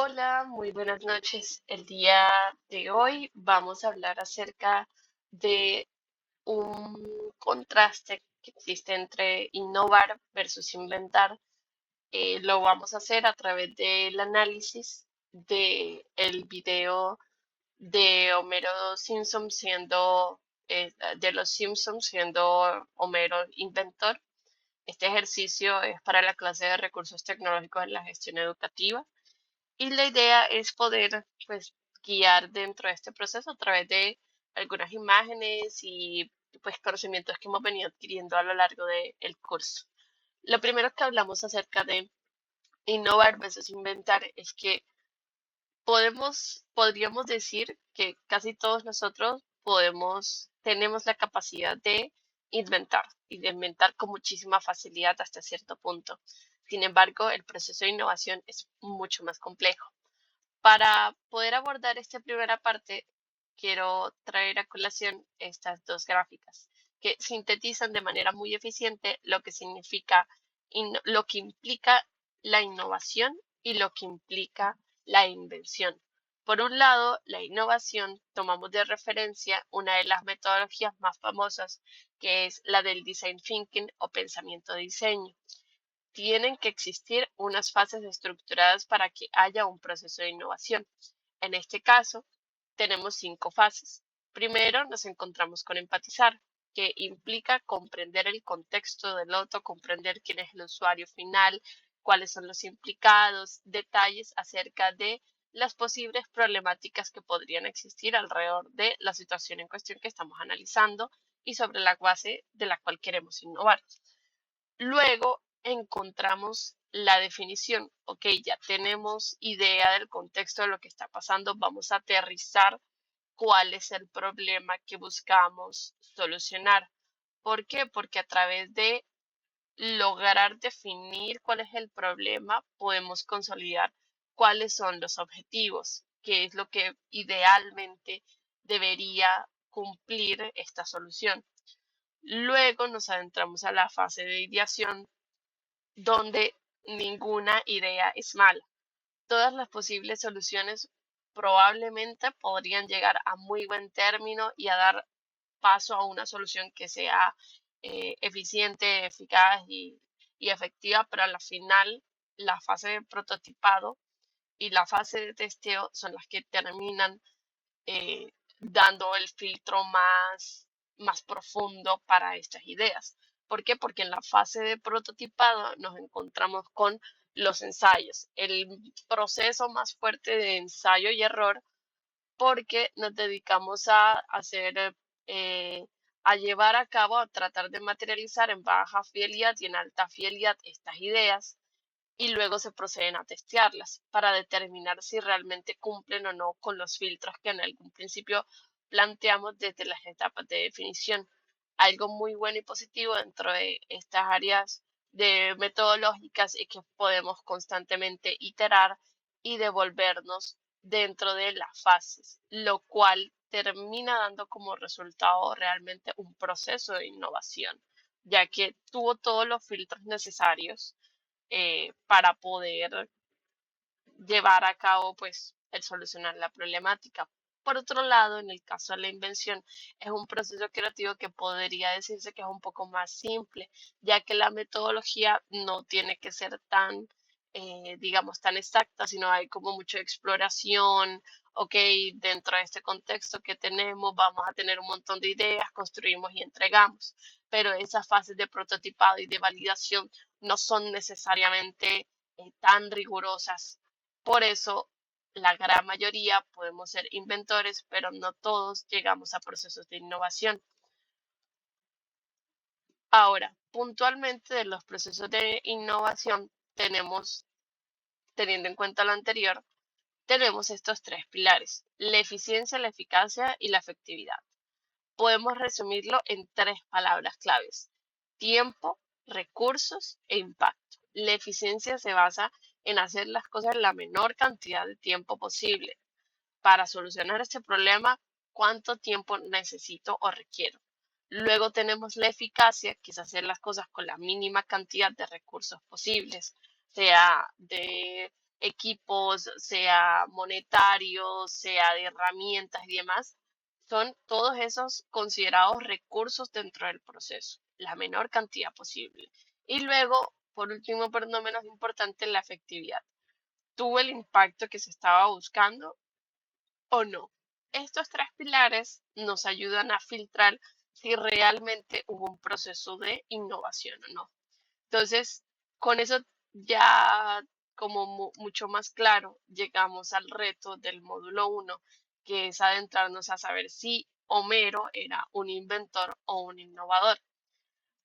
Hola, muy buenas noches. El día de hoy vamos a hablar acerca de un contraste que existe entre innovar versus inventar. Lo vamos a hacer a través del análisis de el video de Homero Simpson de los Simpsons siendo Homero inventor. Este ejercicio es para la clase de recursos tecnológicos en la gestión educativa. Y la idea es poder, pues, guiar dentro de este proceso a través de algunas imágenes y, pues, conocimientos que hemos venido adquiriendo a lo largo del curso. Lo primero que hablamos acerca de innovar versus inventar es que podríamos decir que casi todos nosotros tenemos la capacidad de inventar y de inventar con muchísima facilidad hasta cierto punto. Sin embargo, el proceso de innovación es mucho más complejo. Para poder abordar esta primera parte, quiero traer a colación estas dos gráficas que sintetizan de manera muy eficiente lo que significa, lo que implica la innovación y lo que implica la invención. Por un lado, la innovación, tomamos de referencia una de las metodologías más famosas, que es la del design thinking o pensamiento de diseño. Tienen que existir unas fases estructuradas para que haya un proceso de innovación. En este caso, tenemos 5 fases. Primero, nos encontramos con empatizar, que implica comprender el contexto del otro, comprender quién es el usuario final, cuáles son los implicados, detalles acerca de las posibles problemáticas que podrían existir alrededor de la situación en cuestión que estamos analizando y sobre la base de la cual queremos innovar. Luego encontramos la definición. Ok, ya tenemos idea del contexto de lo que está pasando. Vamos a aterrizar cuál es el problema que buscamos solucionar. ¿Por qué? Porque a través de lograr definir cuál es el problema, podemos consolidar cuáles son los objetivos, qué es lo que idealmente debería cumplir esta solución. Luego nos adentramos a la fase de ideación, donde ninguna idea es mala. Todas las posibles soluciones probablemente podrían llegar a muy buen término y a dar paso a una solución que sea eficiente, eficaz y efectiva, pero a la final la fase de prototipado y la fase de testeo son las que terminan eh, dando el filtro más profundo para estas ideas. ¿Por qué? Porque en la fase de prototipado nos encontramos con los ensayos, el proceso más fuerte de ensayo y error, porque nos dedicamos a hacer, eh, a llevar a cabo, a tratar de materializar en baja fidelidad y en alta fidelidad estas ideas y luego se proceden a testearlas para determinar si realmente cumplen o no con los filtros que en algún principio planteamos desde las etapas de definición. Algo muy bueno y positivo dentro de estas áreas de metodológicas es que podemos constantemente iterar y devolvernos dentro de las fases, lo cual termina dando como resultado realmente un proceso de innovación, ya que tuvo todos los filtros necesarios para poder llevar a cabo pues el solucionar la problemática. Por otro lado, en el caso de la invención, es un proceso creativo que podría decirse que es un poco más simple, ya que la metodología no tiene que ser tan, digamos, tan exacta, sino hay como mucha exploración. Ok, dentro de este contexto que tenemos, vamos a tener un montón de ideas, construimos y entregamos, pero esas fases de prototipado y de validación no son necesariamente tan rigurosas. Por eso, la gran mayoría podemos ser inventores, pero no todos llegamos a procesos de innovación. Ahora, puntualmente de los procesos de innovación tenemos, teniendo en cuenta lo anterior, tenemos estos 3 pilares: la eficiencia, la eficacia y la efectividad. Podemos resumirlo en 3 palabras claves: tiempo, recursos e impacto. La eficiencia se basa en hacer las cosas en la menor cantidad de tiempo posible. Para solucionar este problema, ¿cuánto tiempo necesito o requiero? Luego tenemos la eficacia, que es hacer las cosas con la mínima cantidad de recursos posibles, sea de equipos, sea monetarios, sea de herramientas y demás, son todos esos considerados recursos dentro del proceso, la menor cantidad posible. Y luego, por último, pero no menos importante, la efectividad. ¿Tuvo el impacto que se estaba buscando o no? Estos tres pilares nos ayudan a filtrar si realmente hubo un proceso de innovación o no. Entonces, con eso ya como mucho más claro, llegamos al reto del módulo 1, que es adentrarnos a saber si Homero era un inventor o un innovador.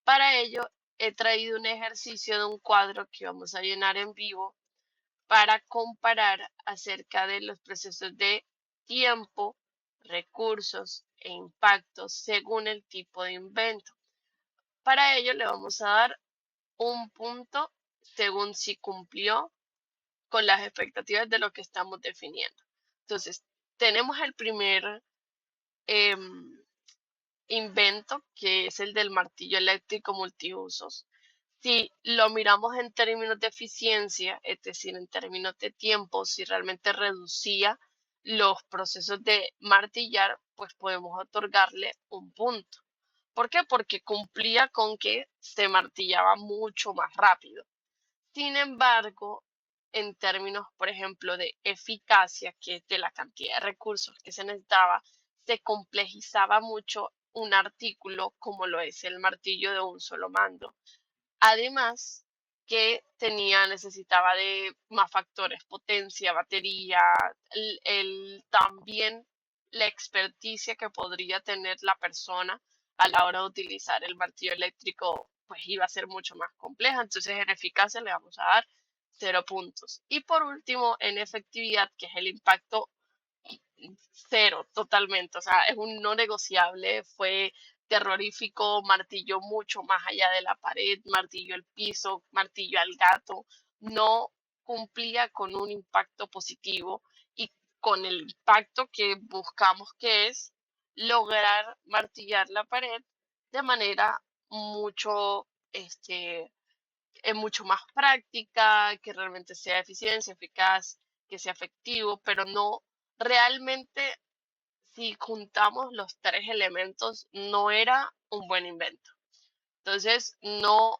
Para ello, he traído un ejercicio de un cuadro que vamos a llenar en vivo para comparar acerca de los procesos de tiempo, recursos e impactos según el tipo de invento. Para ello le vamos a dar un punto según si cumplió con las expectativas de lo que estamos definiendo. Entonces, tenemos el primer em, invento, que es el del martillo eléctrico multiusos. Si lo miramos en términos de eficiencia, es decir, en términos de tiempo, si realmente reducía los procesos de martillar, pues podemos otorgarle un punto. ¿Por qué? Porque cumplía con que se martillaba mucho más rápido. Sin embargo, en términos, por ejemplo, de eficacia, que es de la cantidad de recursos que se necesitaba, se complejizaba mucho un artículo como lo es el martillo de un solo mando. Además, que necesitaba de más factores, potencia, batería, también la experticia que podría tener la persona a la hora de utilizar el martillo eléctrico, pues iba a ser mucho más compleja. Entonces, en eficacia le vamos a dar 0 puntos. Y por último, en efectividad, que es el impacto, cero, totalmente. O sea, es un no negociable. Fue terrorífico, martilló mucho más allá de la pared, martilló el piso, martilló al gato. No cumplía con un impacto positivo y con el impacto que buscamos, que es lograr martillar la pared de manera mucho, mucho más práctica, que realmente sea eficiencia, eficaz, que sea efectivo, pero no realmente, si juntamos los tres elementos, no era un buen invento. Entonces, no,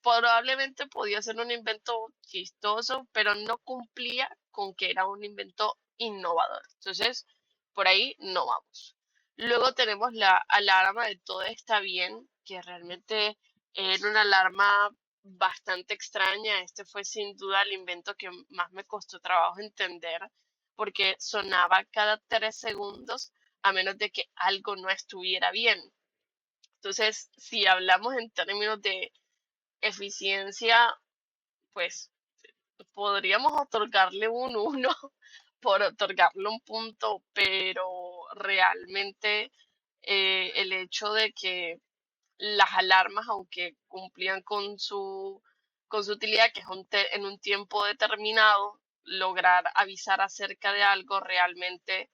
probablemente podía ser un invento chistoso, pero no cumplía con que era un invento innovador. Entonces, por ahí no vamos. Luego tenemos la alarma de todo está bien, que realmente era una alarma bastante extraña. Este fue sin duda el invento que más me costó trabajo entender, porque sonaba cada 3 segundos a menos de que algo no estuviera bien. Entonces, si hablamos en términos de eficiencia, pues podríamos otorgarle un 1 por otorgarle un punto, pero realmente el hecho de que las alarmas, aunque cumplían con su utilidad, que es en un tiempo determinado, lograr avisar acerca de algo realmente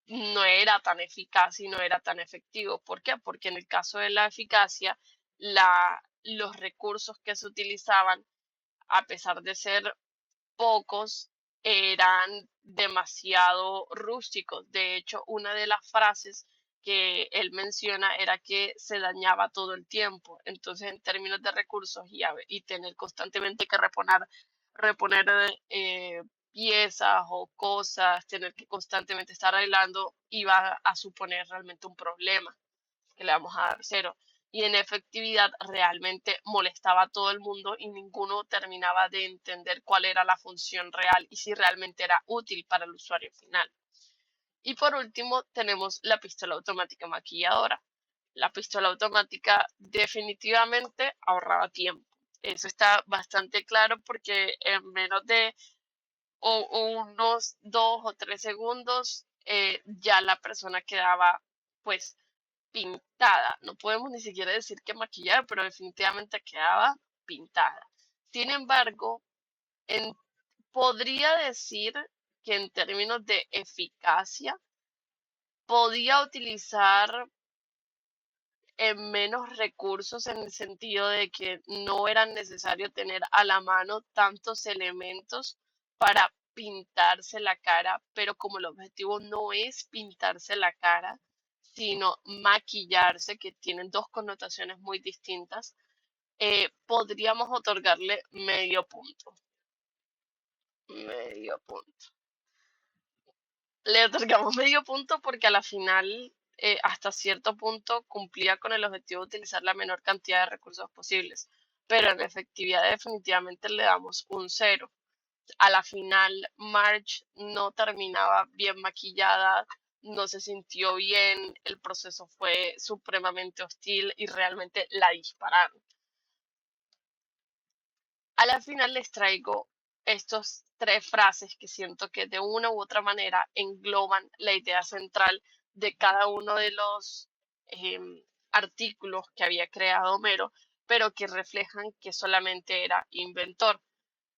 no era tan eficaz y no era tan efectivo. ¿Por qué? Porque en el caso de la eficacia, los recursos que se utilizaban, a pesar de ser pocos, eran demasiado rústicos. De hecho, una de las frases que él menciona era que se dañaba todo el tiempo. Entonces, en términos de recursos y tener constantemente que reponer piezas o cosas, tener que constantemente estar arreglando, iba a suponer realmente un problema, que le vamos a dar 0. Y en efectividad realmente molestaba a todo el mundo y ninguno terminaba de entender cuál era la función real y si realmente era útil para el usuario final. Y por último tenemos la pistola automática maquilladora. La pistola automática definitivamente ahorraba tiempo. Eso está bastante claro porque en menos de unos 2 o 3 segundos ya la persona quedaba pues pintada. No podemos ni siquiera decir que maquillada, pero definitivamente quedaba pintada. Sin embargo, en- podría decir que en términos de eficacia podía utilizar menos recursos en el sentido de que no era necesario tener a la mano tantos elementos para pintarse la cara, pero como el objetivo no es pintarse la cara, sino maquillarse, que tienen dos connotaciones muy distintas, podríamos otorgarle medio punto. Medio punto. Le otorgamos medio punto porque a la final, hasta cierto punto, cumplía con el objetivo de utilizar la menor cantidad de recursos posibles. Pero en efectividad definitivamente le damos un cero. A la final, Marge no terminaba bien maquillada, no se sintió bien, el proceso fue supremamente hostil y realmente la dispararon. A la final les traigo estos tres frases que siento que de una u otra manera engloban la idea central de cada uno de los artículos que había creado Homero, pero que reflejan que solamente era inventor.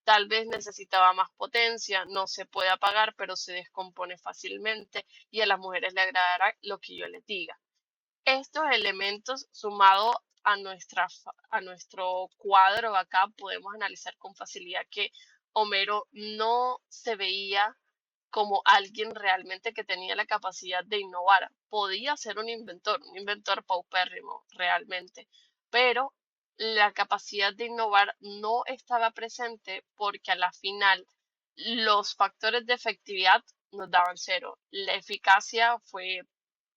Tal vez necesitaba más potencia, no se puede apagar, pero se descompone fácilmente y a las mujeres le agradará lo que yo les diga. Estos elementos sumado a a nuestro cuadro acá, podemos analizar con facilidad que Homero no se veía como alguien realmente que tenía la capacidad de innovar. Podía ser un inventor paupérrimo realmente, pero la capacidad de innovar no estaba presente porque a la final los factores de efectividad nos daban cero. La eficacia fue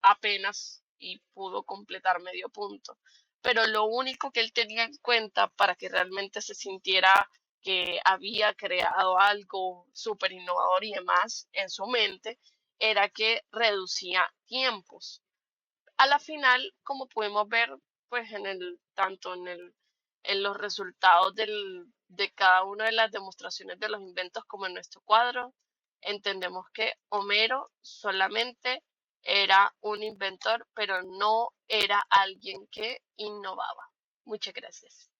apenas y pudo completar medio punto. Pero lo único que él tenía en cuenta para que realmente se sintiera que había creado algo súper innovador y demás en su mente era que reducía tiempos. A la final, como pudimos ver, pues tanto en los resultados de cada una de las demostraciones de los inventos como en nuestro cuadro, entendemos que Homero solamente era un inventor, pero no era alguien que innovaba. Muchas gracias.